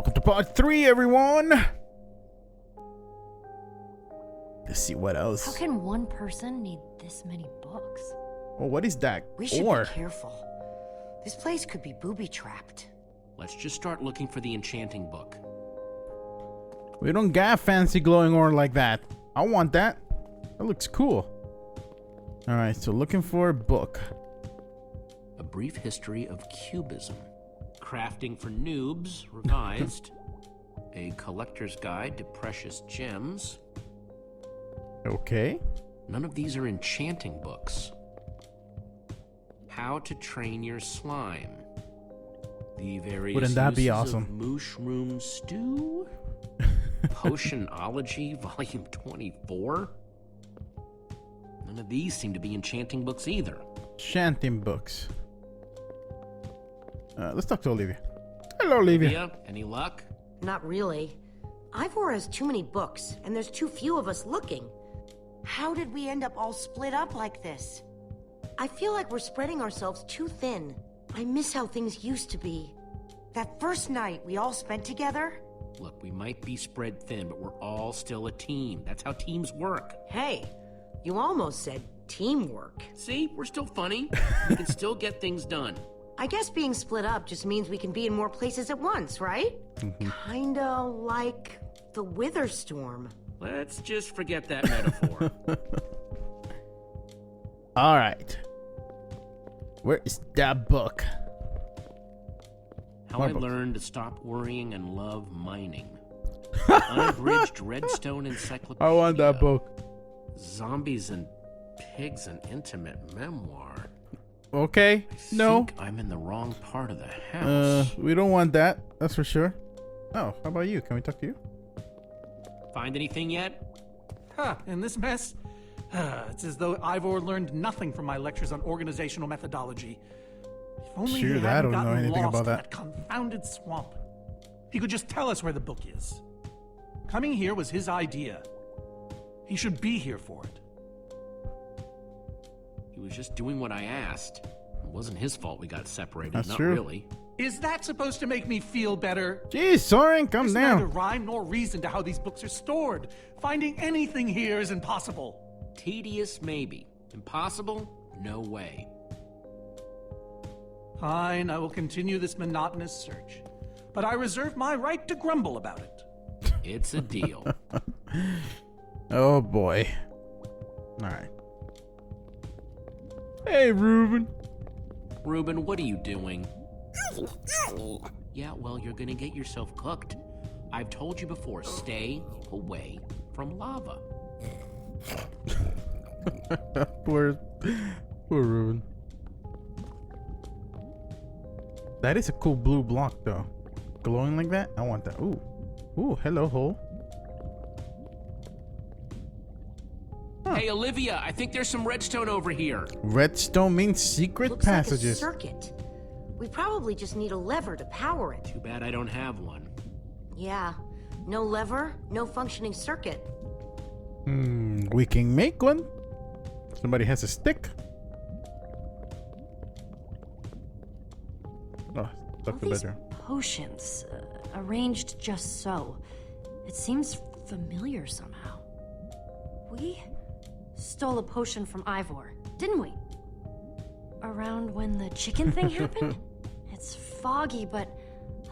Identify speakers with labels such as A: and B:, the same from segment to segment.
A: Welcome to part 3, everyone. Let's see what else.
B: How can one person need this many books?
A: Oh, what is that?
C: We should be careful. This place could be booby-trapped.
D: Let's just start looking for the enchanting book.
A: We don't got fancy glowing ore like that. I want that. That looks cool. Alright, so looking for a book.
D: A Brief History of Cubism. Crafting for Noobs, revised. A Collector's Guide to Precious Gems.
A: Okay.
D: None of these are enchanting books. How to Train Your Slime. The various
A: Wouldn't that be
D: uses
A: awesome?
D: of mushroom stew. Potionology, Volume 24. None of these seem to be enchanting books either.
A: Enchanting books. Let's talk to Olivia. Hello, Olivia.
D: Any luck?
C: Not really. Ivor has too many books, and there's too few of us looking. How did we end up all split up like this? I feel like we're spreading ourselves too thin. I miss how things used to be. That first night we all spent together.
D: Look, we might be spread thin, but we're all still a team. That's how teams work.
C: Hey, you almost said teamwork.
D: See, we're still funny. We can still get things done.
C: I guess being split up just means we can be in more places at once, right? Kinda like the Wither Storm.
D: Let's just forget that metaphor.
A: All right. Where is that book?
D: How
A: More
D: I
A: books.
D: learned to stop worrying and love mining. Unabridged Redstone Encyclopedia.
A: I want that book.
D: Zombies and Pigs, an Intimate Memoir.
A: Okay.
D: I
A: No.
D: think I'm in the wrong part of the house.
A: We don't want that. That's for sure. Oh, how about you? Can we talk to you?
D: Find anything yet?
E: Huh, in this mess? It's as though Ivor learned nothing from my lectures on organizational methodology. If only
A: Sure,
E: he
A: I
E: hadn't
A: don't know
E: gotten
A: anything
E: lost
A: about
E: in
A: that.
E: confounded swamp. He could just tell us where the book is. Coming here was his idea. He should be here for it.
D: He was just doing what I asked. It wasn't his fault we got separated.
A: That's
D: Not
A: true.
D: really.
E: Is that supposed to make me feel better?
A: Jeez, Soren, calm
E: There's neither
A: down.
E: rhyme nor reason to how these books are stored. Finding anything here is impossible.
D: Tedious, maybe. Impossible? No way.
E: Fine, I will continue this monotonous search. But I reserve my right to grumble about it.
D: It's a deal.
A: Oh boy. All right. Hey, Ruben.
D: Ruben, what are you doing? Yeah, well, you're gonna get yourself cooked. I've told you before, stay away from lava.
A: Poor Ruben. That is a cool blue block, though. Glowing like that? I want that. Ooh. Ooh, hello, hole.
D: Hey, Olivia, I think there's some redstone over here.
A: Redstone means secret
C: Looks
A: passages.
C: like a circuit. We probably just need a lever to power it.
D: Too bad I don't have one.
C: Yeah, no lever, no functioning circuit.
A: We can make one. Somebody has a stick. Oh, stuck
B: All
A: the
B: these
A: bedroom.
B: potions, arranged just so. It seems familiar somehow. We stole a potion from Ivor, didn't we? Around when the chicken thing happened? It's foggy, but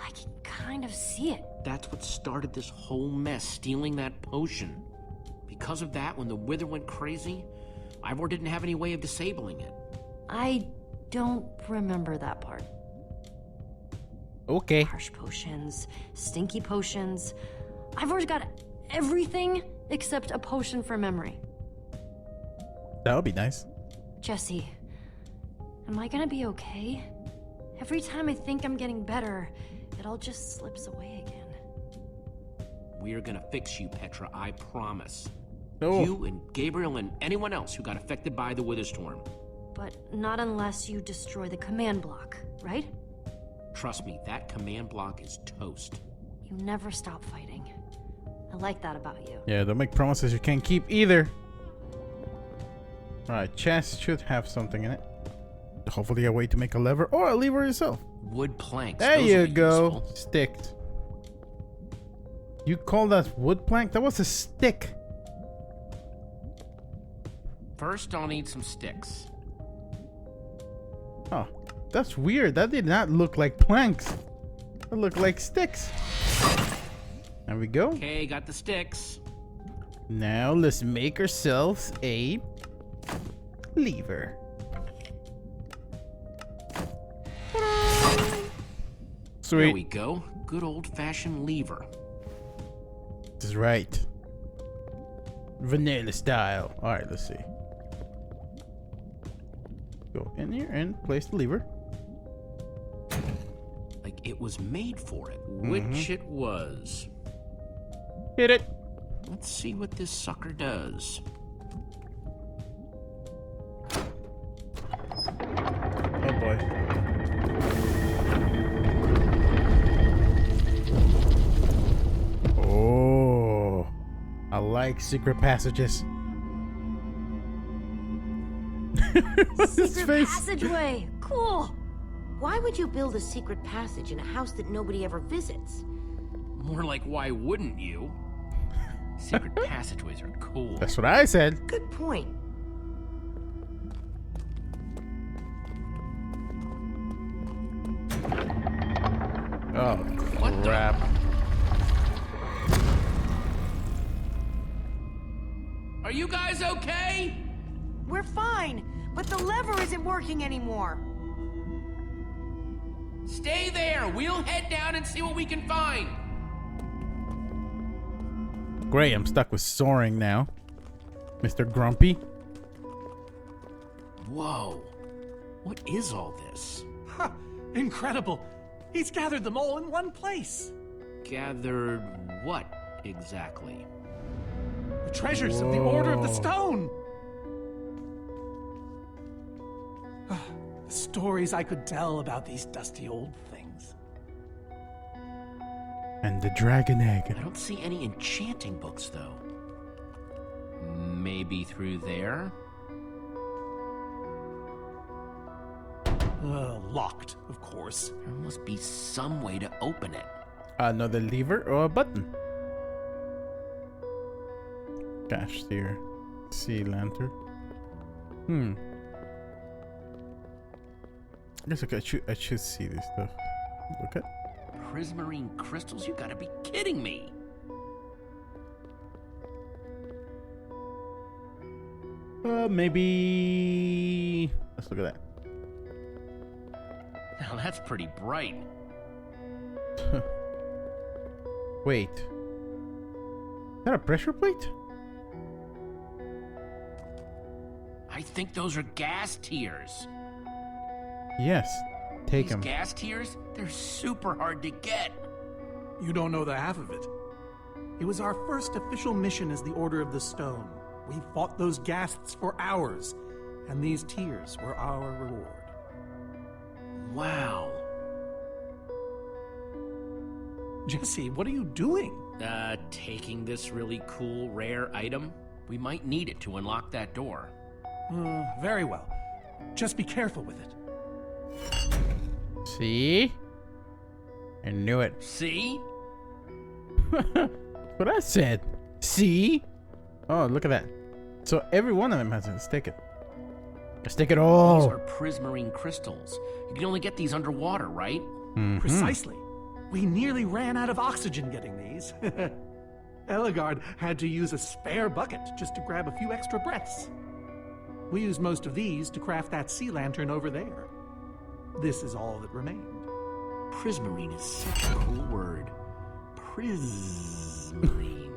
B: I can kind of see it.
D: That's what started this whole mess, stealing that potion. Because of that, when the Wither went crazy, Ivor didn't have any way of disabling it.
B: I don't remember that part.
A: Okay.
B: Harsh potions, stinky potions. Ivor's got everything except a potion for memory.
A: That would be nice.
B: Jesse, am I gonna be okay? Every time I think I'm getting better, it all just slips away again.
D: We're gonna fix you, Petra, I promise.
A: Oh.
D: You and Gabriel and anyone else who got affected by the Wither Storm.
B: But not unless you destroy the command block, right?
D: Trust me, that command block is toast.
B: You never stop fighting. I like that about you.
A: Yeah, don't make promises you can't keep either. Alright, chest should have something in it. Hopefully a way to make a lever or a lever yourself.
D: Wood planks.
A: There
D: those
A: you
D: will be
A: go.
D: useful.
A: Sticked. You call that wood plank? That was a stick.
D: First, I'll need some sticks.
A: Oh, that's weird. That did not look like planks. That looked like sticks. There we go.
D: Okay, got the sticks.
A: Now let's make ourselves a lever.
D: There
A: Sweet.
D: we go. Good old-fashioned lever.
A: This is right. Vanilla style. Alright, let's see. Go in here and place the lever.
D: Like it was made for it, which it was.
A: Hit it.
D: Let's see what this sucker does.
A: Oh boy. Oh, I like secret passages. His
B: Secret
A: face.
B: passageway. Cool.
C: Why would you build a secret passage in a house that nobody ever visits?
D: More like, why wouldn't you? Secret passageways are cool.
A: That's what I said.
C: Good point.
A: Oh,
D: What the-
A: crap.
D: Are you guys okay?
C: We're fine, but the lever isn't working anymore.
D: Stay there. We'll head down and see what we can find.
A: Great, I'm stuck with soaring now. Mr. Grumpy.
D: Whoa. What is all this?
E: Ha! Incredible. He's gathered them all in one place.
D: Gathered what exactly?
E: The treasures of the Order of the
A: Whoa.
E: Stone. The stories I could tell about these dusty old things.
A: And the dragon egg.
D: I don't see any enchanting books, though. Maybe through there?
E: Locked, of course.
D: There must be some way to open it.
A: Another lever or a button. Cash here. Sea lantern. I guess I should see this stuff. Look at.
D: Prismarine crystals? You gotta be kidding me.
A: Maybe. Let's look at that.
D: Now that's pretty bright.
A: Wait. Is that a pressure plate?
D: I think those are gas tiers.
A: Yes. Take
D: These
A: them.
D: gas tiers, they're super hard to get.
E: You don't know the half of it. It was our first official mission as the Order of the Stone. We fought those ghasts for hours, and these tears were our reward.
D: Wow.
E: Jesse, what are you doing?
D: Taking this really cool, rare item. We might need it to unlock that door.
E: Very well. Just be careful with it.
A: See? I knew it.
D: See?
A: What I said. See? Oh, look at that. So every one of them has it. Let's take it. Let's take it
D: These
A: all.
D: are prismarine crystals. You can only get these underwater, right?
E: Precisely. We nearly ran out of oxygen getting these. Eligard had to use a spare bucket just to grab a few extra breaths. We used most of these to craft that sea lantern over there. This is all that remained.
D: Prismarine is such a cool word. Prismarine.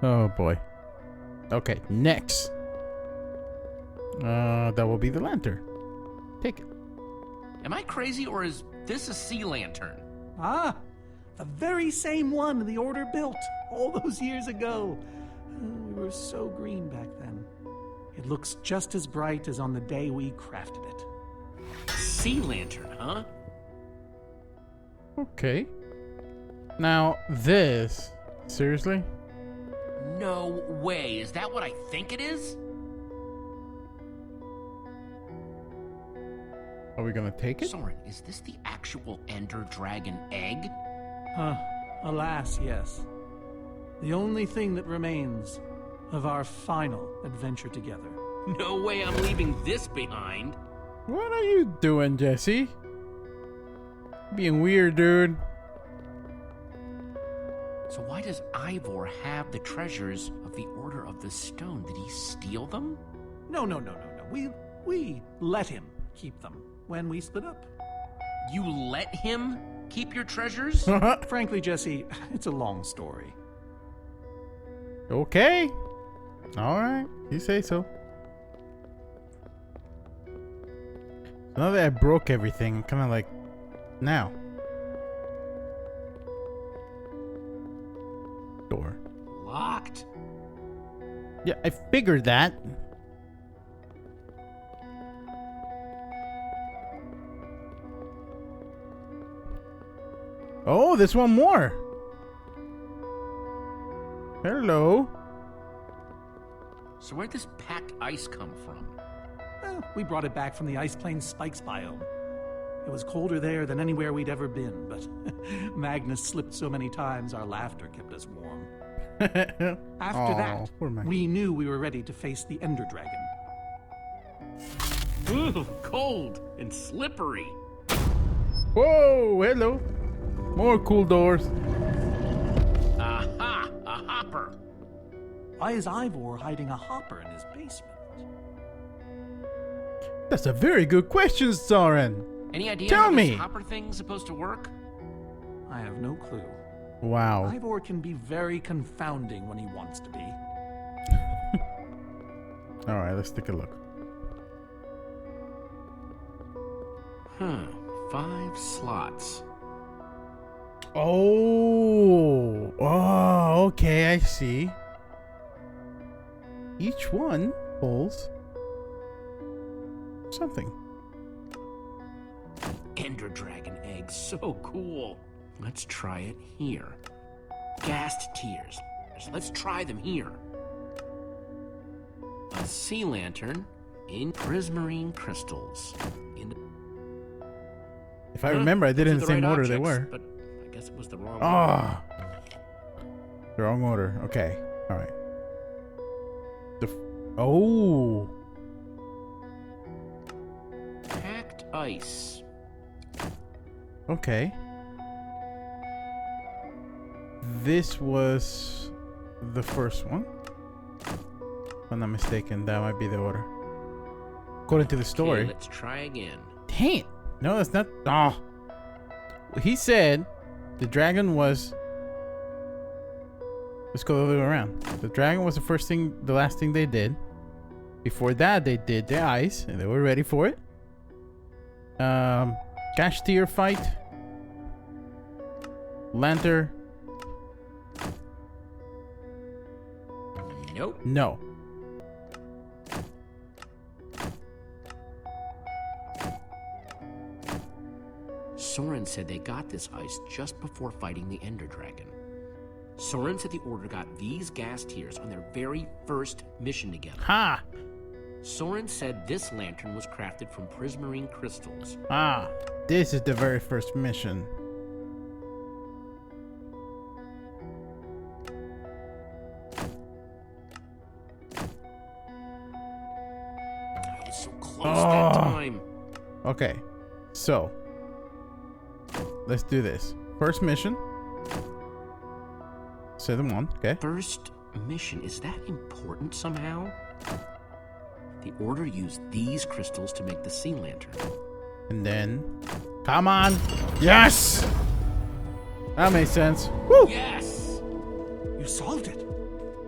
A: Oh boy. Okay, next. That will be the lantern. Take it.
D: Am I crazy, or is this a sea lantern?
E: Ah, the very same one the Order built all those years ago. We were so green back then. It looks just as bright as on the day we crafted it.
D: Sea lantern, huh?
A: Okay. Now this. Seriously?
D: No way. Is that what I think it is?
A: Are we gonna take it?
D: Soren, is this the actual Ender Dragon egg?
E: Alas, yes. The only thing that remains of our final adventure together.
D: No way I'm leaving this behind.
A: What are you doing, Jesse? Being weird, dude.
D: So why does Ivor have the treasures of the Order of the Stone? Did he steal them?
E: No. We let him keep them when we split up.
D: You let him keep your treasures?
E: Frankly, Jesse, it's a long story.
A: Okay. Alright. You say so. Now that I broke everything, kind of like now. Door.
D: Locked.
A: Yeah, I figured that. Oh, there's one more. Hello.
D: So where'd this packed ice come from?
E: Well, we brought it back from the Ice Plains Spikes biome. It was colder there than anywhere we'd ever been, but Magnus slipped so many times our laughter kept us warm. After that,
A: poor Magnus.
E: we knew we were ready to face the Ender Dragon.
D: Ooh, cold and slippery.
A: Whoa, hello. More cool doors.
D: Aha, a hopper.
E: Why is Ivor hiding a hopper in his basement?
A: That's a very good question, Soren.
D: Any idea
A: Tell
D: how
A: me.
D: this hopper thing's supposed to work?
E: I have no clue.
A: Wow.
E: Ivor can be very confounding when he wants to be.
A: All right, let's take a look.
D: 5 slots.
A: Oh, okay, I see. Each one holds something.
D: Ender Dragon egg, so cool. Let's try it here. Gassed tears. Let's try them here. A sea lantern in prismarine crystals.
A: If I remember, I did it in the same order they were.
D: But I guess it was the wrong
A: Ah, the wrong order. Okay, all right. Oh,
D: Packed ice.
A: okay. This was the first one. If I'm not mistaken, that might be the order. According to the story.
D: Okay, let's try again.
A: Dang it. No, that's not. Oh. He said the dragon was. Let's go the other way around. The dragon was the last thing they did. Before that, they did the ice, and they were ready for it. Cash tier fight. Lantern.
D: Nope.
A: No.
D: Soren said they got this ice just before fighting the Ender Dragon. Soren said the Order got these gas tiers on their very first mission together.
A: Ha!
D: Soren said this lantern was crafted from prismarine crystals.
A: Ah, this is the very first mission.
D: I was so close that time.
A: Okay, so let's do this. First mission. 7-1, okay.
D: First mission, is that important somehow? The Order used these crystals to make the sea lantern.
A: And then, come on. Yes! That makes sense. Woo!
D: Yes!
E: You solved it.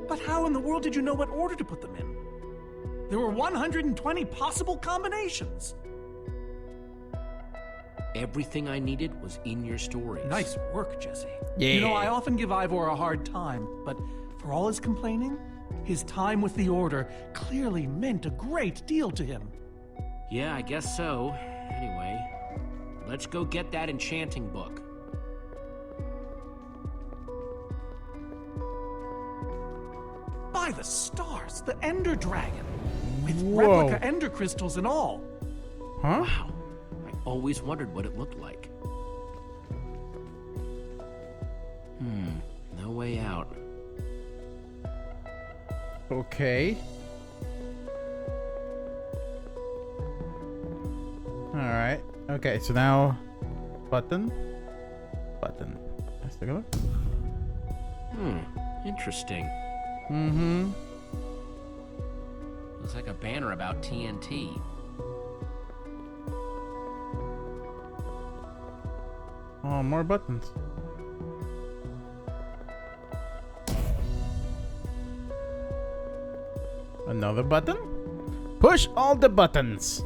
E: But how in the world did you know what order to put them in? There were 120 possible combinations.
D: Everything I needed was in your stories.
E: Nice work, Jesse.
A: Yeah.
E: You know, I often give Ivor a hard time, but for all his complaining, his time with the Order clearly meant a great deal to him.
D: Yeah, I guess so. Anyway, let's go get that enchanting book.
E: By the stars, the Ender Dragon! With
A: Whoa.
E: replica Ender crystals and all.
A: Huh?
D: Wow, I always wondered what it looked like.
A: Okay. Alright. Okay, so now button. Button. Let's take a look.
D: Interesting.
A: Mm-hmm.
D: Looks like a banner about TNT.
A: Oh, more buttons. Another button? Push all the buttons.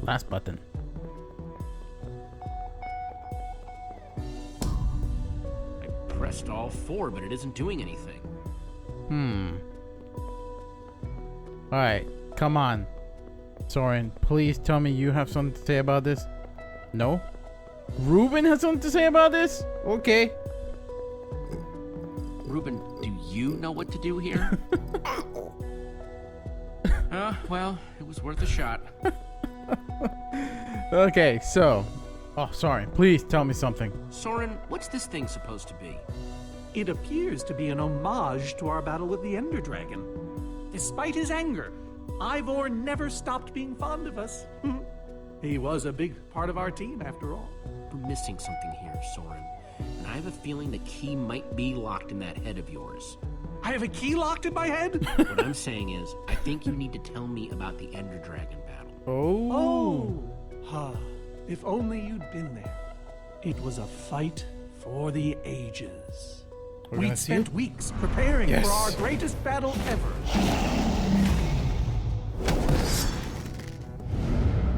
A: Last button.
D: I pressed all 4, but it isn't doing anything.
A: Alright, come on. Soren, please tell me you have something to say about this. No? Ruben has something to say about this? Okay.
D: Ruben, do you know what to do here? Well, it was worth a shot.
A: Okay, so. Oh, sorry. Please tell me something.
D: Soren, what's this thing supposed to be?
E: It appears to be an homage to our battle with the Ender Dragon. Despite his anger, Ivor never stopped being fond of us. He was a big part of our team, after all.
D: We're missing something here, Soren. And I have a feeling the key might be locked in that head of yours.
E: I have a key locked in my head?
D: What I'm saying is, I think you need to tell me about the Ender Dragon battle.
E: Oh. If only you'd been there. It was a fight for the ages. We'd spent weeks preparing for our greatest battle ever.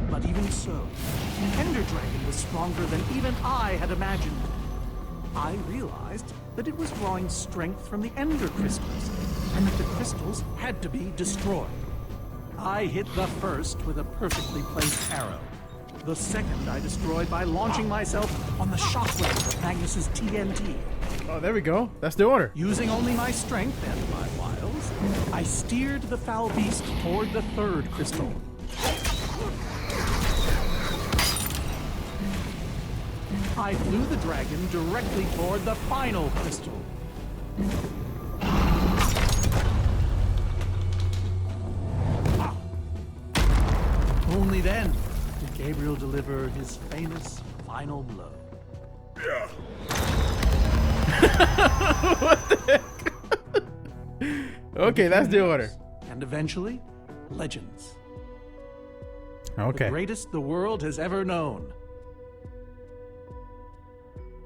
E: But even so, the Ender Dragon was stronger than even I had imagined. I realized that it was drawing strength from the Ender crystals, and that the crystals had to be destroyed. I hit the first with a perfectly placed arrow. The second I destroyed by launching myself on the shockwave of Magnus's TNT.
A: Oh, there we go. That's the order.
E: Using only my strength and my wiles, I steered the foul beast toward the third crystal. I flew the dragon directly toward the final crystal. Only then did Gabriel deliver his famous final blow.
A: What the heck? Okay, that's the order.
E: And eventually, legends.
A: Okay.
E: The greatest the world has ever known.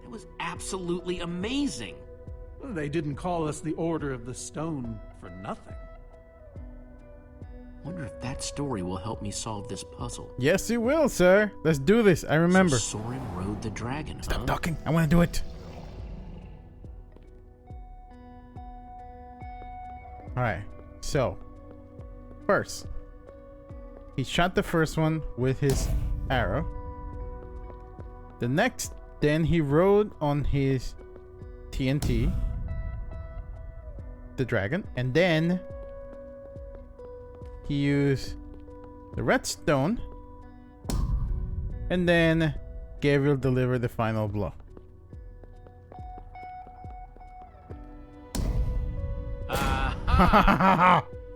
D: It was absolutely amazing.
E: They didn't call us the Order of the Stone for nothing.
D: Wonder if that story will help me solve this puzzle.
A: Yes, it will, sir. Let's do this. I remember.
D: So Soren rode the dragon,
A: Stop
D: huh?
A: talking. I want to do it. Alright. So, first, he shot the first one with his arrow. Then he rode on his TNT, the dragon, and then he used the redstone, and then Gabriel delivered the final blow.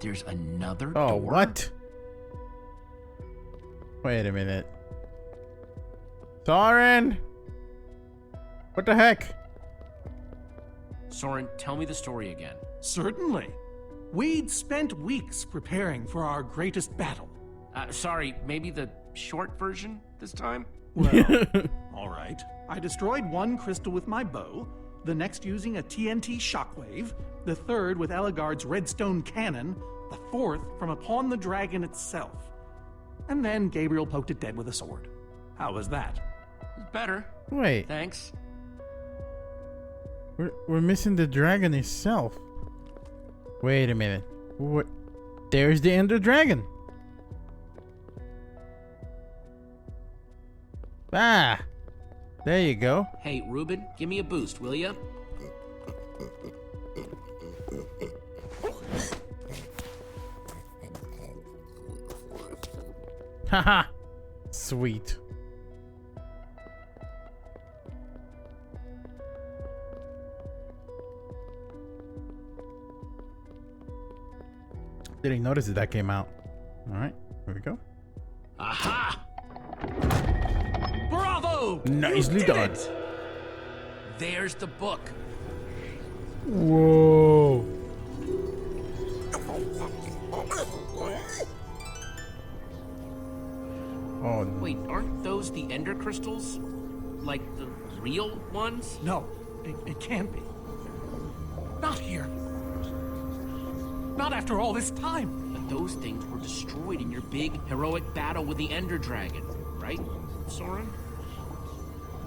D: There's another
A: Oh,
D: door?
A: what? Wait a minute. Soren! What the heck?
D: Soren, tell me the story again.
E: Certainly. We'd spent weeks preparing for our greatest battle.
D: Sorry, maybe the short version this time?
E: Well, all right. I destroyed one crystal with my bow, the next using a TNT shockwave, the third with Eligard's redstone cannon, the fourth from upon the dragon itself. And then Gabriel poked it dead with a sword. How was that?
D: Better.
A: Wait,
D: Thanks.
A: we're missing the dragon itself. Wait a minute. What? There's the Ender Dragon. Ah, there you go.
D: Hey, Ruben, give me a boost, will ya?
A: Haha. Sweet. Didn't notice that came out. All right, here we go.
D: Aha!
E: Bravo!
A: Nicely
E: You did
A: done.
E: it!
D: There's the book.
A: Whoa. Oh,
D: Wait, aren't those the ender crystals? Like the real ones?
E: No, it can't be. Not here. Not after all this time.
D: But those things were destroyed in your big heroic battle with the ender dragon, right, Soren?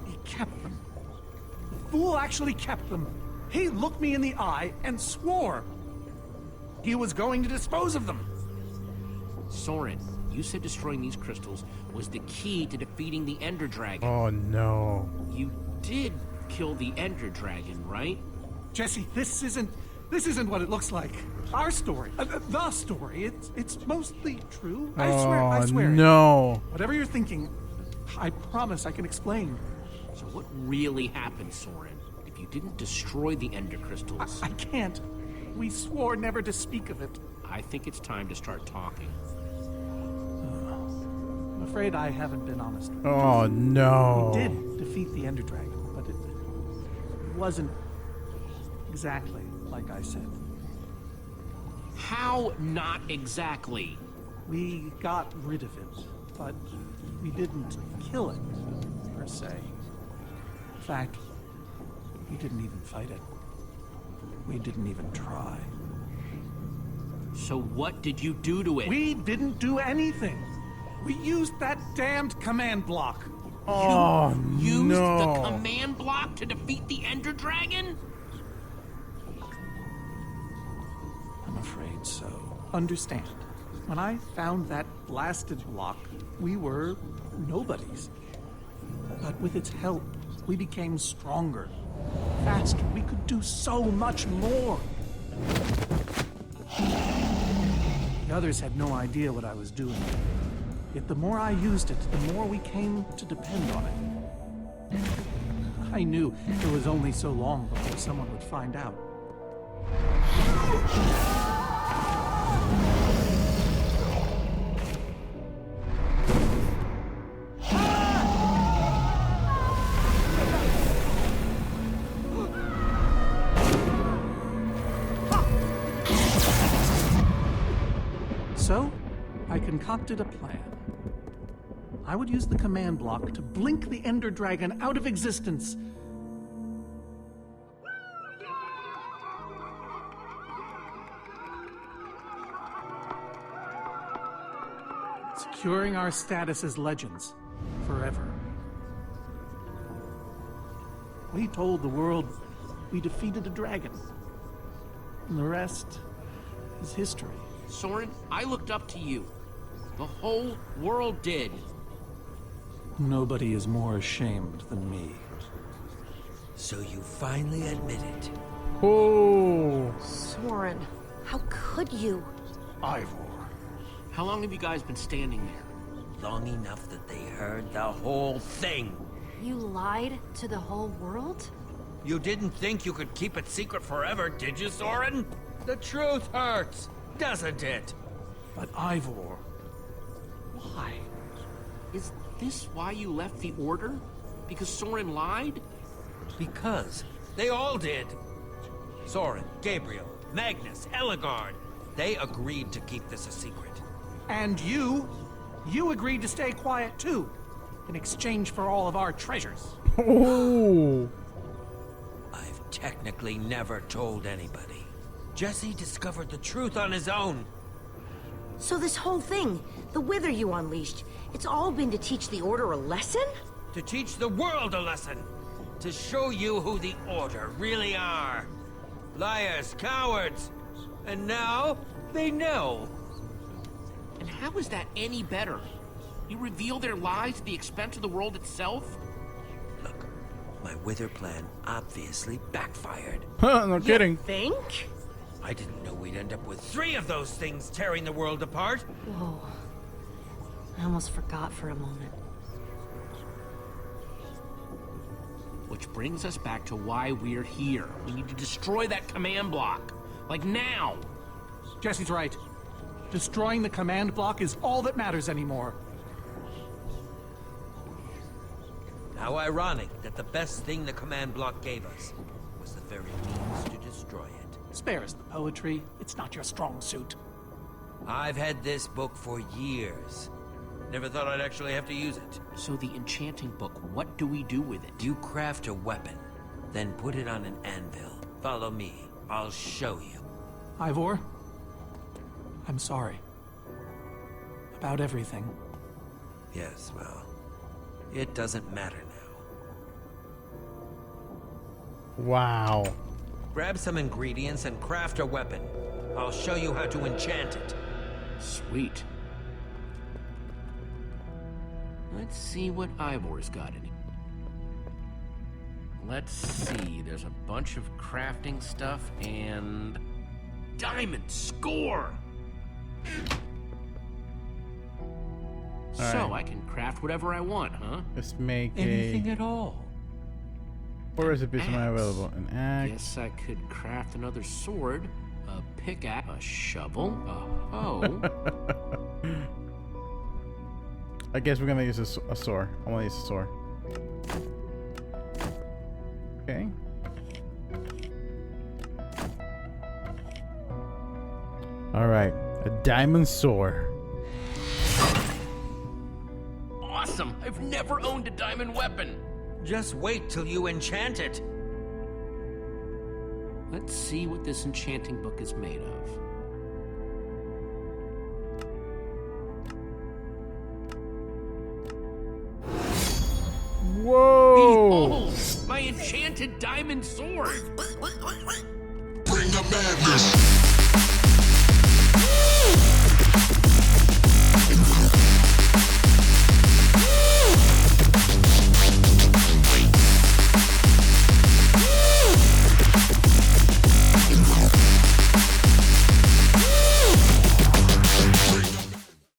E: He kept them. The fool actually kept them. He looked me in the eye and swore he was going to dispose of them.
D: Soren, you said destroying these crystals was the key to defeating the ender dragon.
A: oh no.
D: You did kill the ender dragon, right?
E: Jesse, this isn't what it looks like. Our story, the story, it's mostly true. I swear.
A: Oh no.
E: Whatever you're thinking, I promise I can explain.
D: So what really happened, Soren? If you didn't destroy the ender crystals,
E: I can't. We swore never to speak of it.
D: I think it's time to start talking.
E: I'm afraid I haven't been honest.
A: Oh no.
E: We did defeat the Ender Dragon, but it wasn't exactly like I said.
D: How not exactly?
E: We got rid of it, but we didn't kill it, per se. In fact, we didn't even fight it. We didn't even try.
D: So what did you do to it?
E: We didn't do anything. We used that damned command block.
A: Oh
D: Used
A: no.
D: the command block to defeat the ender dragon?
E: I'm afraid so. Understand, when I found that blasted block, we were nobodies. But with its help, we became stronger, faster. We could do so much more. The others had no idea what I was doing. Yet the more I used it, the more we came to depend on it. I knew it was only so long before someone would find out. So, I concocted a plan. I would use the command block to blink the Ender Dragon out of existence. Securing our status as legends forever. We told the world we defeated a dragon. And the rest is history.
D: Soren, I looked up to you. The whole world did.
E: Nobody is more ashamed than me.
F: So you finally admit it.
A: Oh.
C: Soren, how could you?
E: Ivor.
D: How long have you guys been standing there?
F: Long enough that they heard the whole thing.
B: You lied to the whole world?
F: You didn't think you could keep it secret forever, did you, Soren? The truth hurts, doesn't it?
E: But Ivor, why?
D: Is this why you left the Order? Because Soren lied?
F: Because they all did. Soren, Gabriel, Magnus, Ellegaard. They agreed to keep this a secret.
E: And you agreed to stay quiet too, in exchange for all of our treasures.
A: Oh.
F: I've technically never told anybody. Jesse discovered the truth on his own.
C: So this whole thing, the wither you unleashed, it's all been to teach the Order a lesson?
F: To teach the world a lesson. To show you who the Order really are. Liars, cowards. And now, they know.
D: And how is that any better? You reveal their lies at the expense of the world itself?
F: Look, my wither plan obviously backfired.
A: Huh, no kidding.
C: Think?
F: I didn't know we'd end up with 3 of those things tearing the world apart.
B: Whoa. I almost forgot for a moment.
D: Which brings us back to why we're here. We need to destroy that command block. Like now.
E: Jesse's right. Destroying the command block is all that matters anymore.
F: How ironic that the best thing the command block gave us was the very means to destroy it.
E: Spares the poetry. It's not your strong suit.
F: I've had this book for years. Never thought I'd actually have to use it.
D: So the enchanting book, what do we do with it?
F: You craft a weapon, then put it on an anvil. Follow me. I'll show you.
E: Ivor, I'm sorry. About everything.
F: Yes, well, it doesn't matter now.
A: Wow.
F: Grab some ingredients and craft a weapon. I'll show you how to enchant it.
D: Sweet. Let's see what Ivor's got in it. Let's see, there's a bunch of crafting stuff and... Diamond score! So I can craft whatever I want, huh?
A: Let's make
F: Anything
A: a...
F: at all.
A: What recipes am I
D: axe.
A: available? An axe.
D: Guess I could craft another sword, a pickaxe, a shovel, a hoe.
A: I guess we're gonna use a sword. I wanna use a sword. Okay. Alright. A diamond sword.
D: Awesome! I've never owned a diamond weapon!
F: Just wait till you enchant it.
D: Let's see what this enchanting book is made of.
A: Whoa!
D: Behold! My enchanted diamond sword!
G: Bring the madness.